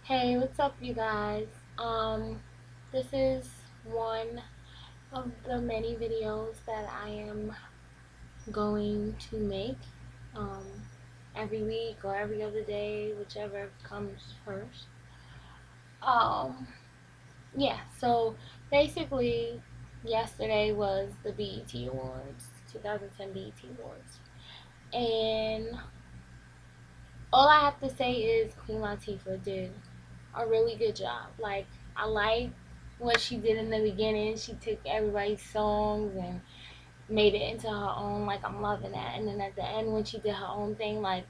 Hey, what's up, you guys? This is one of the many videos that I am going to make um, every week or every other day, whichever comes first. Um, yeah, so basically, yesterday was the BET Awards, 2010 BET Awards, and all I have to say is Queen Latifah did a really good job. Like, I like what she did in the beginning. She took everybody's songs and made it into her own. Like, I'm loving that. And then at the end, when she did her own thing, like,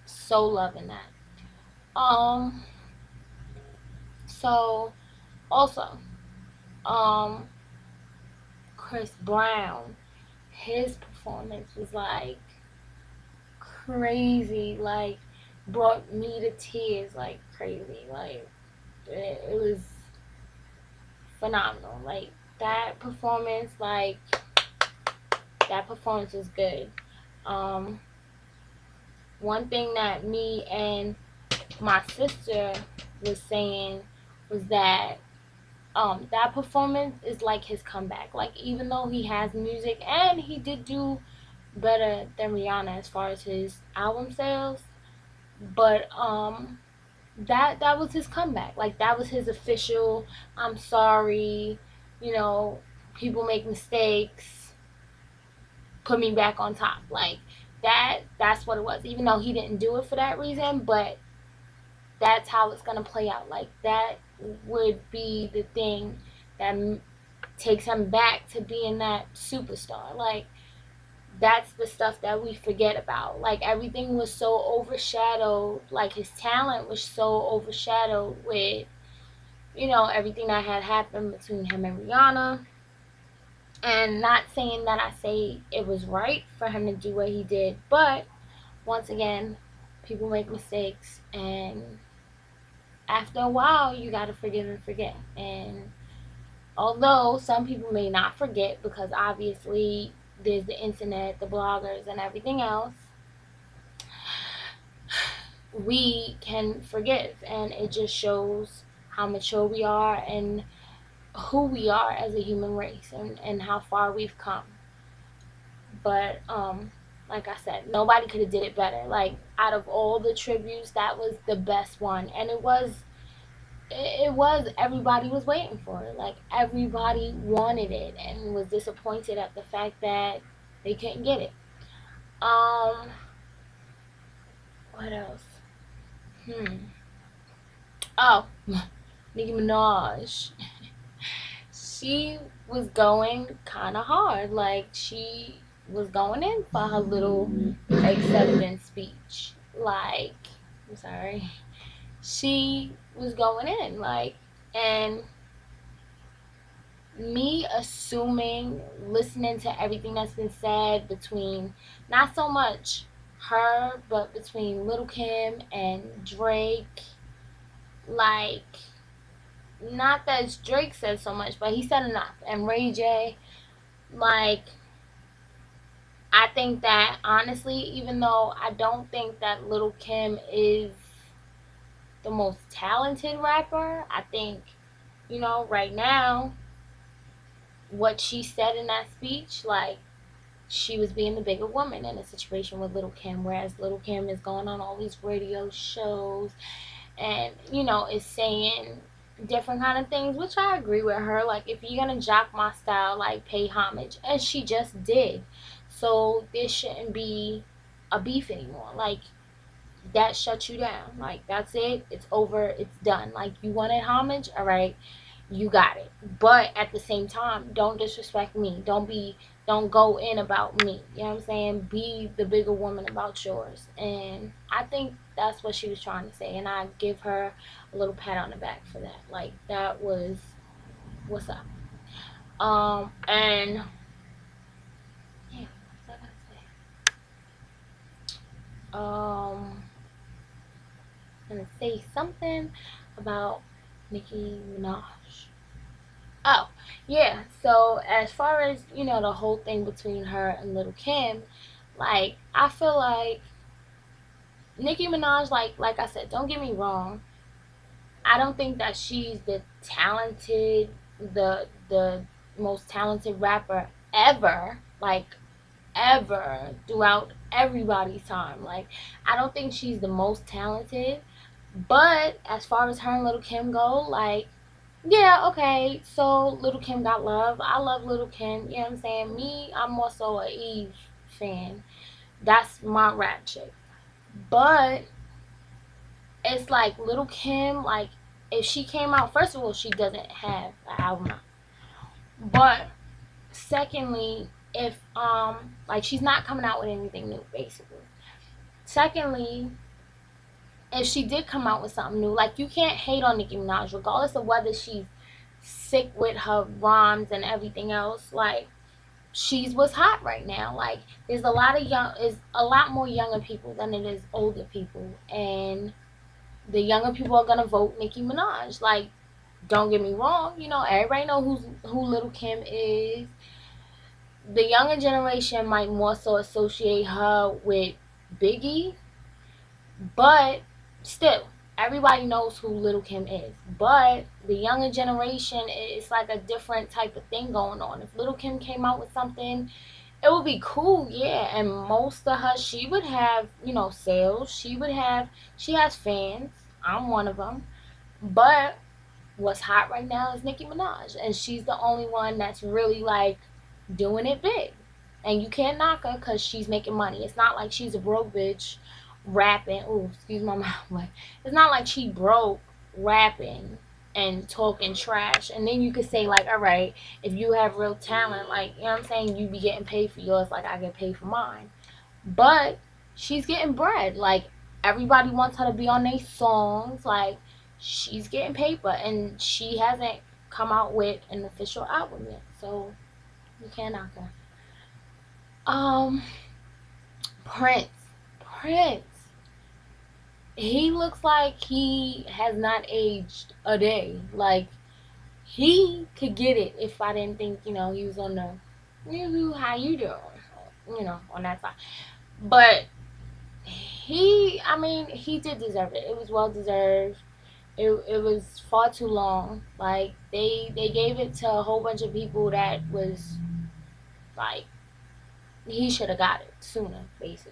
so loving that. Um, so also, um, Chris Brown, his performance was like crazy. Like, brought me to tears, like crazy. Like, it was phenomenal. Like, that performance, like, that performance was good. Um, One thing that me and my sister was saying was that that performance is like his comeback. Like, even though he has music and he did do better than Rihanna as far as his album sales, but that was his comeback. Like, that was his official I'm sorry, you know, people make mistakes, put me back on top. Like, that's what it was. Even though he didn't do it for that reason, but that's how it's gonna play out. Like, that would be the thing that takes him back to being that superstar. Like, that's the stuff that we forget about. Like, everything was so overshadowed. Like, his talent was so overshadowed with, everything that had happened between him and Rihanna. And not saying that I say it was right for him to do what he did, but once again, people make mistakes, and after a while, you gotta forgive and forget. And although some people may not forget because obviously there's the internet, the bloggers, and everything else, we can forgive, and it just shows how mature we are and who we are as a human race, and how far we've come. But like I said, nobody could have did it better. Like, out of all the tributes, that was the best one, and it was everybody was waiting for it. Like, everybody wanted it and was disappointed at the fact that they couldn't get it. um what else? Oh, Nicki Minaj. She was going kind of hard. Like, she was going in for her little acceptance speech. Like, I'm sorry. She was going in, like, and me assuming, listening to everything that's been said between, not so much her, but between Little Kim and Drake, like, not that Drake said so much, but he said enough, and Ray J, like, I think that honestly, even though I don't think that Little Kim is the most talented rapper, I think, right now, what she said in that speech, like, she was being the bigger woman in a situation with Little Kim, whereas Little Kim is going on all these radio shows and, is saying different kind of things, which I agree with her. Like, if you're gonna jock my style, like, pay homage, and she just did. So there shouldn't be a beef anymore. Like, that shuts you down. Like, that's it. It's over. It's done. Like, you wanted homage, all right, you got it. But at the same time, don't disrespect me. Don't go in about me. You know what I'm saying? Be the bigger woman about yours. And I think that's what she was trying to say. And I give her a little pat on the back for that. Like, that was what's up. And yeah, what was I gonna say something about Nicki Minaj. Oh, yeah. So as far as, the whole thing between her and Little Kim, like, I feel like Nicki Minaj, like I said, don't get me wrong, I don't think that she's the most talented rapper ever, like ever, throughout everybody's time. Like, I don't think she's the most talented, but as far as her and Little Kim go, like, yeah, okay. So Little Kim got love. I love Little Kim. You know what I'm saying? Me, I'm also a Eve fan. That's my rap chick. But it's like Little Kim, like, if she came out, first of all, she doesn't have an album out. But secondly, if like, she's not coming out with anything new, basically. Secondly, if she did come out with something new, like, you can't hate on Nicki Minaj, regardless of whether she's sick with her rhymes and everything else. Like, she's what's hot right now. Like, is a lot more younger people than it is older people, and the younger people are gonna vote Nicki Minaj. Like, don't get me wrong, you know, everybody know who Little Kim is. The younger generation might more so associate her with Biggie, but still, everybody knows who Little Kim is. But the younger generation, it's like a different type of thing going on. If Little Kim came out with something, it would be cool, yeah. And most of her, she would have, you know, sales. She has fans. I'm one of them. But what's hot right now is Nicki Minaj, and she's the only one that's really, like, doing it big. And you can't knock her because she's making money. It's not like she's a broke bitch rapping. Oh, excuse my mouth. Like, it's not like she broke rapping and talking trash. And then you could say, like, all right, if you have real talent, like, you know what I'm saying, you be getting paid for yours like I get paid for mine. But she's getting bread. Like, everybody wants her to be on their songs. Like, she's getting paper, and she hasn't come out with an official album yet. So you can't knock her. Um, Prince. Prince. He looks like he has not aged a day. Like, he could get it if I didn't think, you know, he was on the, how you doing, you know, on that side. But I mean, he did deserve it. It was well deserved. It was far too long. Like, they gave it to a whole bunch of people that was like, he should have got it sooner, basically.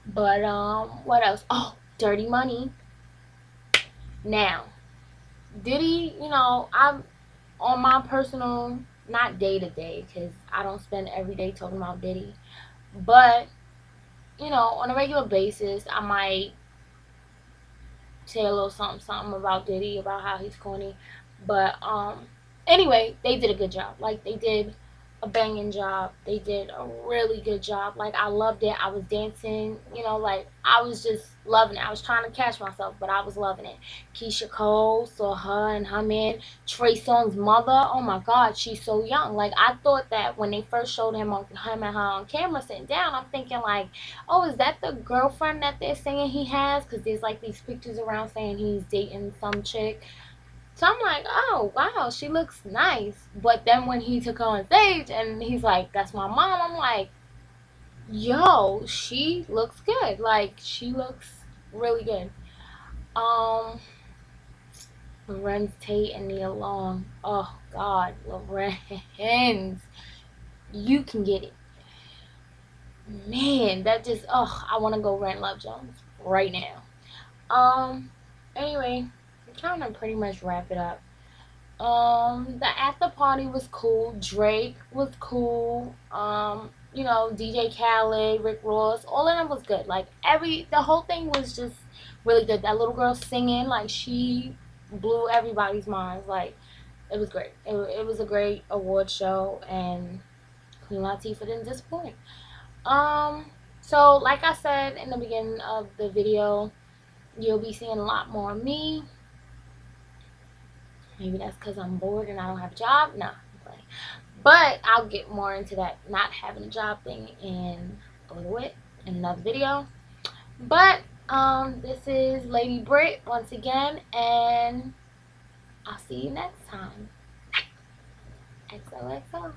But what else? Oh, Dirty Money. Now, Diddy, you know, I'm on my personal, not day to day, because I don't spend every day talking about Diddy, but, you know, on a regular basis, I might say a little something, something about Diddy, about how he's corny. But anyway, they did a good job. Like, they did a banging job. They did a really good job. Like, I loved it. I was dancing, you know, like, I was just loving it. I was trying to catch myself, but I was loving it. Keisha Cole, saw her and her man, Trey Songz's mother. Oh my God, she's so young. Like, I thought that when they first showed him and her on camera sitting down, I'm thinking, like, oh, is that the girlfriend that they're saying he has? Because there's, like, these pictures around saying he's dating some chick. So I'm like, oh, wow, she looks nice. But then when he took her on stage and he's like, that's my mom, I'm like, yo, she looks good. Like, she looks really good. Um, Lorenz Tate and Nia Long. Oh, God, Lorenz. You can get it. Man, that just, oh, I want to go rent Love Jones right now. Anyway, I'm trying to pretty much wrap it up. The after party was cool. Drake was cool. You know, DJ Khaled, Rick Ross, all of them was good. Like, the whole thing was just really good. That little girl singing, like, she blew everybody's minds. Like, it was great. It was a great award show, and Queen Latifah didn't disappoint. So like I said in the beginning of the video, you'll be seeing a lot more of me. Maybe that's because I'm bored and I don't have a job. No, I'm playing. But I'll get more into that not having a job thing in a little bit in another video. But this is Lady Brit once again, and I'll see you next time. XOXO.